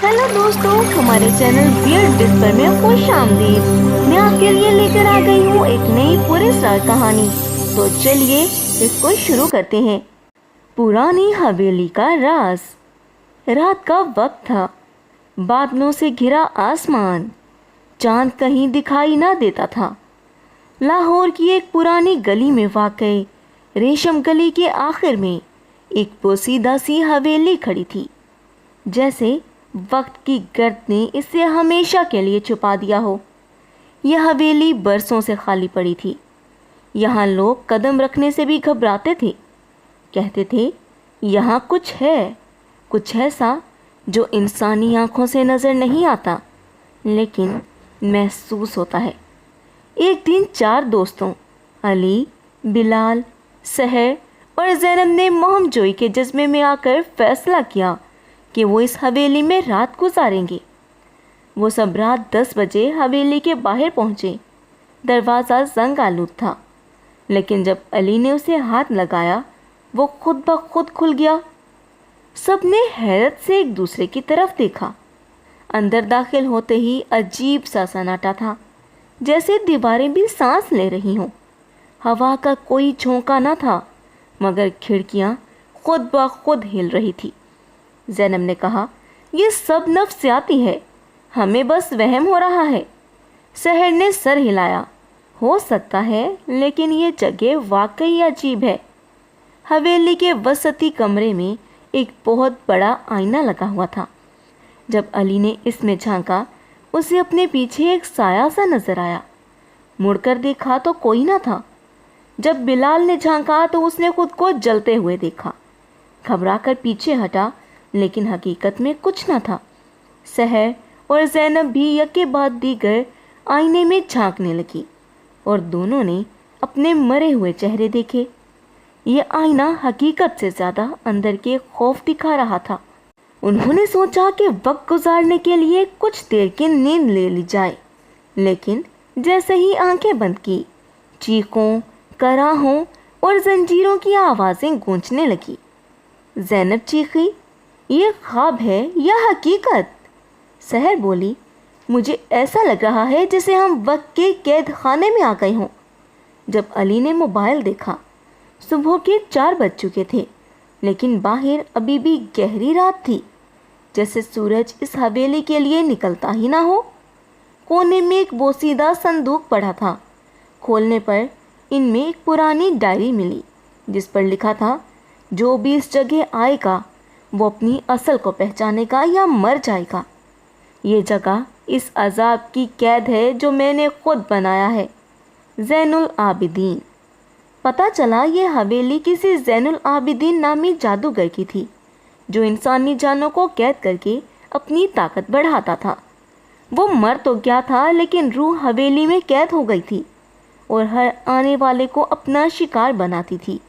Hello दोस्तों, हमारे channel weird whisper में खुश आमदीद। मैं आपके लिए लेकर आ गई हूँ एक नई पूरे स्टार कहानी। तो चलिए इसको शुरू करते हैं। पुरानी हवेली का राज। रात का वक्त था, बादलों से घिरा आसमान, चांद कहीं दिखाई ना देता था। लाहौर की एक पुरानी गली में वाकई रेशम गली के आखिर में एक पोसीदा सी हवेली खड़ी थी, जैसे वक्त की गर्द ने इसे हमेशा के लिए छुपा दिया हो। यह हवेली बरसों से खाली पड़ी थी। यहाँ लोग कदम रखने से भी घबराते थे। कहते थे यहाँ कुछ है, कुछ ऐसा जो इंसानी आंखों से नज़र नहीं आता, लेकिन महसूस होता है। एक दिन 4 दोस्तों अली, बिलाल, सहर और ज़ैनब ने मोहम जोई के जज्बे में आकर फैसला किया कि वो इस हवेली में रात गुजारेंगे। वो सब रात 10 बजे हवेली के बाहर पहुँचे। दरवाज़ा जंग आलूद था, लेकिन जब अली ने उसे हाथ लगाया वो खुद ब खुद खुल गया। सब ने हैरत से एक दूसरे की तरफ देखा। अंदर दाखिल होते ही अजीब सा सन्नाटा था, जैसे दीवारें भी सांस ले रही हों। हवा का कोई झोंका न था, मगर खिड़कियाँ खुद ब खुद हिल रही थी। ज़ैनब ने कहा, ये सब नफ्सियाती है, हमें बस वहम हो रहा है। सहर ने सर हिलाया, हो सकता है, लेकिन ये जगह वाकई अजीब है। हवेली के वसती कमरे में एक बहुत बड़ा आईना लगा हुआ था। जब अली ने इसमें झांका, उसे अपने पीछे एक साया सा नजर आया। मुड़कर देखा तो कोई ना था। जब बिलाल ने झांका तो उसने खुद को जलते हुए देखा। घबराकर पीछे हटा, लेकिन हकीकत में कुछ न था। सहर और ज़ैनब भी यके बाद दीगर आईने में झांकने लगी और दोनों ने अपने मरे हुए चेहरे देखे। ये आईना हकीकत से ज़्यादा अंदर के खौफ दिखा रहा था। उन्होंने सोचा कि वक्त गुजारने के लिए कुछ देर की नींद ले ली जाए, लेकिन जैसे ही आंखें बंद की, चीखों, कराहों और जंजीरों की आवाज़ें गूंजने लगी। ज़ैनब चीखी, ये ख्वाब है या हकीकत? सहर बोली, मुझे ऐसा लग रहा है जैसे हम वक्त के कैद खाने में आ गए हों। जब अली ने मोबाइल देखा, सुबह के 4 बज चुके थे, लेकिन बाहर अभी भी गहरी रात थी, जैसे सूरज इस हवेली के लिए निकलता ही ना हो। कोने में एक बोसीदा संदूक पड़ा था। खोलने पर इनमें एक पुरानी डायरी मिली, जिस पर लिखा था, जो भी इस जगह आएगा वो अपनी असल को पहचानेगा या मर जाएगा। ये जगह इस अजाब की कैद है जो मैंने खुद बनाया है। ज़ैनुल आबिदीन। पता चला ये हवेली किसी ज़ैनुल आबिदीन नामी जादूगर की थी, जो इंसानी जानों को कैद करके अपनी ताकत बढ़ाता था। वो मर तो गया था, लेकिन रूह हवेली में कैद हो गई थी और हर आने वाले को अपना शिकार बनाती थी।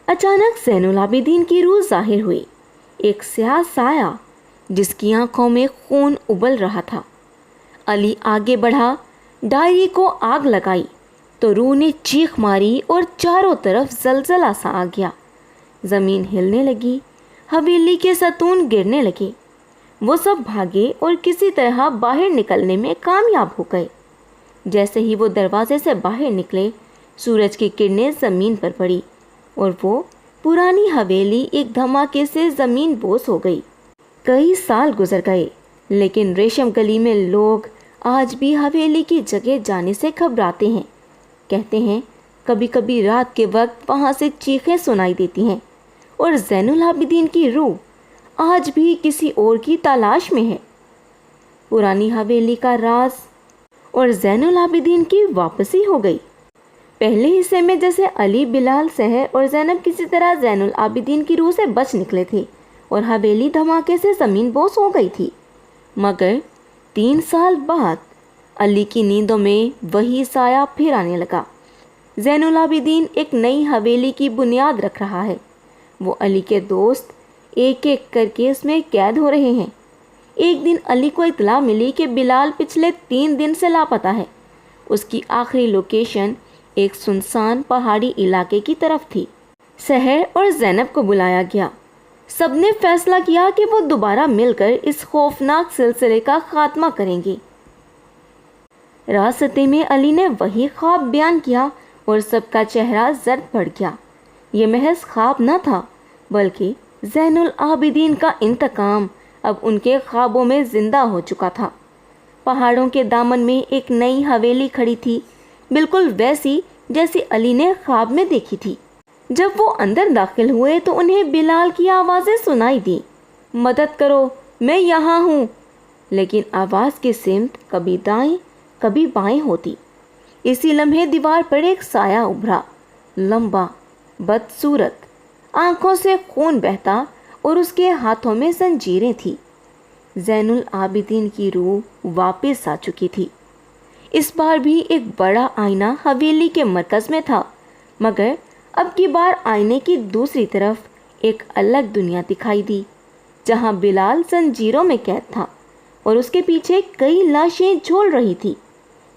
अचानक ज़ैनुल आबिदीन की रूह जाहिर हुई, एक स्याह साया जिसकी आंखों में खून उबल रहा था। अली आगे बढ़ा, डायरी को आग लगाई तो रूह ने चीख मारी और चारों तरफ जलजला सा आ गया। ज़मीन हिलने लगी, हवेली के सतून गिरने लगे। वो सब भागे और किसी तरह बाहर निकलने में कामयाब हो गए। जैसे ही वो दरवाजे से बाहर निकले, सूरज की किरणें ज़मीन पर पड़ी और वो पुरानी हवेली एक धमाके से ज़मीन बोस हो गई। कई साल गुजर गए, लेकिन रेशम गली में लोग आज भी हवेली की जगह जाने से घबराते हैं। कहते हैं कभी कभी रात के वक्त वहाँ से चीखें सुनाई देती हैं और ज़ैनुल आबिदीन की रूह आज भी किसी और की तलाश में है। पुरानी हवेली का राज और ज़ैनुल आबिदीन की वापसी हो गई। पहले हिस्से में जैसे अली, बिलाल, सहर और ज़ैनब किसी तरह ज़ैनुल आबिदीन की रूह से बच निकले थे और हवेली धमाके से ज़मीन बोस हो गई थी। मगर 3 साल बाद अली की नींदों में वही साया फिर आने लगा। ज़ैनुल आबिदीन एक नई हवेली की बुनियाद रख रहा है। वो अली के दोस्त एक एक करके इसमें कैद हो रहे हैं। एक दिन अली को इत्तला मिली कि बिलाल पिछले 3 दिन से लापता है। उसकी आखिरी लोकेशन एक सुनसान पहाड़ी इलाके की तरफ थी। सहर और ज़ैनब को बुलाया गया। سب نے فیصلہ کیا کہ وہ دوبارہ مل کر اس خوفناک سلسلے کا خاتمہ کریں گے۔ راستے میں علی نے وہی خواب بیان کیا اور سب کا چہرہ زرد پڑ گیا۔ یہ محض خواب نہ تھا بلکہ زین العابدین کا انتقام اب ان کے خوابوں میں زندہ ہو چکا تھا۔ پہاڑوں کے دامن میں ایک نئی حویلی کھڑی تھی، بالکل ویسی جیسی علی نے خواب میں دیکھی تھی۔ جب وہ اندر داخل ہوئے تو انہیں بلال کی آوازیں سنائی دی، مدد کرو، میں یہاں ہوں۔ لیکن آواز کی سمت کبھی دائیں کبھی بائیں ہوتی۔ اسی لمحے دیوار پر ایک سایہ ابھرا، لمبا، بدصورت، آنکھوں سے خون بہتا اور اس کے ہاتھوں میں زنجیریں تھیں۔ زین العابدین کی روح واپس آ چکی تھی۔ اس بار بھی ایک بڑا آئینہ حویلی کے مرکز میں تھا، مگر اب کی بار آئینے کی دوسری طرف ایک الگ دنیا دکھائی دی، جہاں بلال زنجیروں میں قید تھا اور اس کے پیچھے کئی لاشیں جھول رہی تھی۔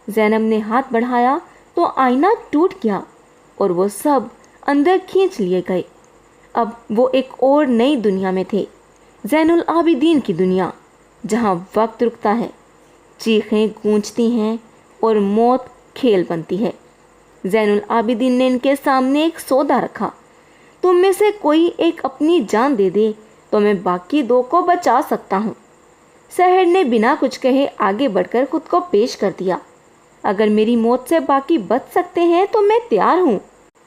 زینب نے ہاتھ بڑھایا تو آئینہ ٹوٹ گیا اور وہ سب اندر کھینچ لیے گئے۔ اب وہ ایک اور نئی دنیا میں تھے، زین العابدین کی دنیا، جہاں وقت رکتا ہے، چیخیں گونجتی ہیں اور موت کھیل بنتی ہے۔ زین العابدین نے ان کے سامنے ایک سودا رکھا، تم میں سے کوئی ایک اپنی جان دے دے تو میں باقی دو کو بچا سکتا ہوں۔ سحر نے بنا کچھ کہے آگے بڑھ کر خود کو پیش کر دیا، اگر میری موت سے باقی بچ سکتے ہیں تو میں تیار ہوں۔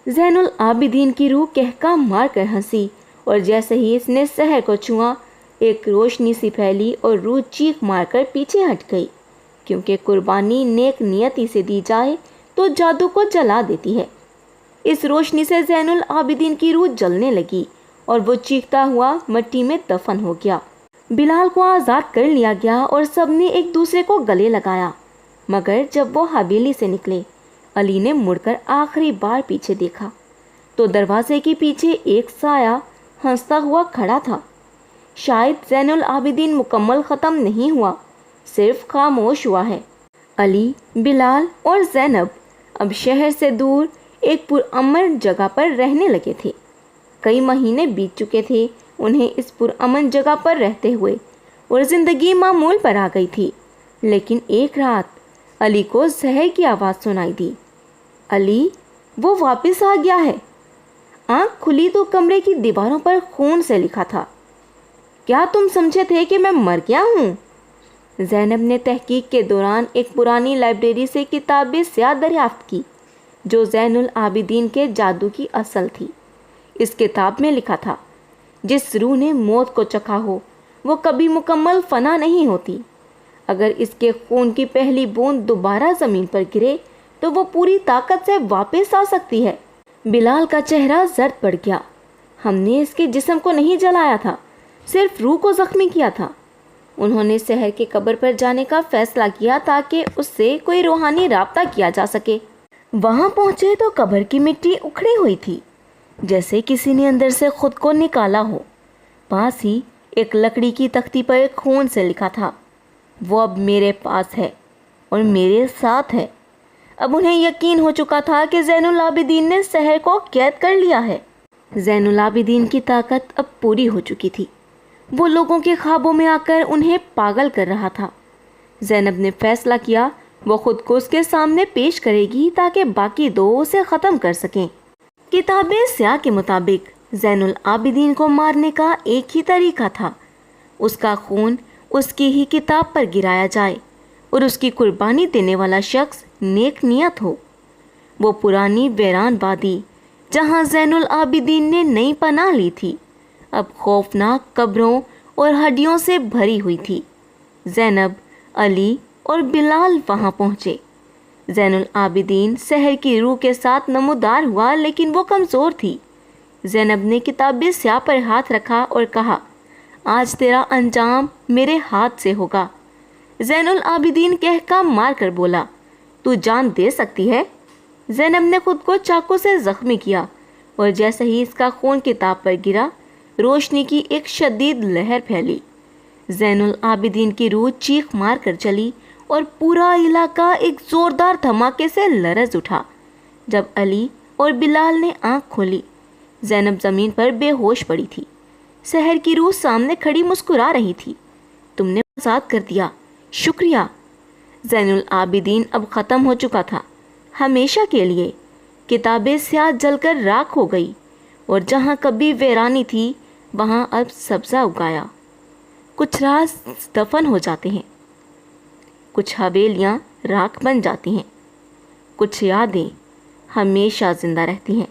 زین العابدین کی روح کہکا مار کر ہنسی اور جیسے ہی اس نے سحر کو چھوا، ایک روشنی سی پھیلی اور روح چیخ مار کر پیچھے ہٹ گئی، کیونکہ قربانی نیک نیتی سے دی جائے تو جادو کو جلا دیتی ہے۔ اس روشنی سے زین العابدین کی روح جلنے لگی اور وہ چیختا ہوا مٹی میں دفن ہو گیا۔ بلال کو آزاد کر لیا گیا اور سب نے ایک دوسرے کو گلے لگایا، مگر جب وہ حویلی سے نکلے، علی نے مڑ کر آخری بار پیچھے دیکھا تو دروازے کے پیچھے ایک سایہ ہنستا ہوا کھڑا تھا۔ شاید زین العابدین مکمل ختم نہیں ہوا، صرف خاموش ہوا ہے۔ علی، بلال اور زینب اب شہر سے دور ایک پرامن جگہ پر رہنے لگے تھے۔ کئی مہینے بیت چکے تھے انہیں اس پرامن جگہ پر رہتے ہوئے اور زندگی معمول پر آ گئی تھی۔ لیکن ایک رات علی کو زہر کی آواز سنائی دی، علی، وہ واپس آ گیا ہے۔ آنکھ کھلی تو کمرے کی دیواروں پر خون سے لکھا تھا، کیا تم سمجھے تھے کہ میں مر گیا ہوں؟ زینب نے تحقیق کے دوران ایک پرانی لائبریری سے کتاب سیاہ دریافت کی، جو زین العابدین کے جادو کی اصل تھی۔ اس کتاب میں لکھا تھا، جس روح نے موت کو چکھا ہو وہ کبھی مکمل فنا نہیں ہوتی۔ اگر اس کے خون کی پہلی بوند دوبارہ زمین پر گرے تو وہ پوری طاقت سے واپس آ سکتی ہے۔ بلال کا چہرہ زرد پڑ گیا، ہم نے اس کے جسم کو نہیں جلایا تھا، صرف روح کو زخمی کیا تھا۔ انہوں نے سحر کے قبر پر جانے کا فیصلہ کیا تاکہ اس سے کوئی روحانی رابطہ کیا جا سکے۔ وہاں پہنچے تو قبر کی مٹی اکھڑی ہوئی تھی، جیسے کسی نے اندر سے خود کو نکالا ہو۔ پاس ہی ایک لکڑی کی تختی پر خون سے لکھا تھا، وہ اب میرے پاس ہے اور میرے ساتھ ہے۔ اب انہیں یقین ہو چکا تھا کہ زین العابدین نے سحر کو قید کر لیا ہے۔ زین العابدین کی طاقت اب پوری ہو چکی تھی، وہ لوگوں کے خوابوں میں آ کر انہیں پاگل کر رہا تھا۔ زینب نے فیصلہ کیا وہ خود کو اس کے سامنے پیش کرے گی تاکہ باقی دو اسے ختم کر سکیں۔ کتاب سیاہ کے مطابق زین العابدین کو مارنے کا ایک ہی طریقہ تھا، اس کا خون اس کی ہی کتاب پر گرایا جائے اور اس کی قربانی دینے والا شخص نیک نیت ہو۔ وہ پرانی ویران وادی جہاں زین العابدین نے نئی پناہ لی تھی، اب خوفناک قبروں اور ہڈیوں سے بھری ہوئی تھی۔ زینب، علی اور بلال وہاں پہنچے۔ زین العابدین سحر کی روح کے ساتھ نمودار ہوا، لیکن وہ کمزور تھی۔ زینب نے کتاب سیاہ پر ہاتھ رکھا اور کہا، آج تیرا انجام میرے ہاتھ سے ہوگا۔ زین العابدین کہکا مار کر بولا، تو جان دے سکتی ہے؟ زینب نے خود کو چاقو سے زخمی کیا اور جیسے ہی اس کا خون کتاب پر گرا، روشنی کی ایک شدید لہر پھیلی۔ زین العابدین کی روح چیخ مار کر چلی اور پورا علاقہ ایک زوردار دھماکے سے لرز اٹھا۔ جب علی اور بلال نے آنکھ کھولی، زینب زمین پر بے ہوش پڑی تھی۔ शहर की रूह सामने खड़ी मुस्कुरा रही थी। तुमने आज़ाद कर दिया, शुक्रिया। ज़ैनुल आबिदीन अब ख़त्म हो चुका था, हमेशा के लिए। किताबें स्याह जलकर राख हो गई और जहाँ कभी वीरानी थी वहाँ अब सब्ज़ा उगाया। कुछ राज दफन हो जाते हैं, कुछ हवेलियाँ राख बन जाती हैं, कुछ यादें हमेशा ज़िंदा रहती हैं।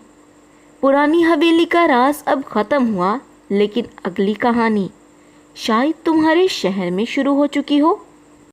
पुरानी हवेली का राज अब ख़त्म हुआ, लेकिन अगली कहानी शायद तुम्हारे शहर में शुरू हो चुकी हो।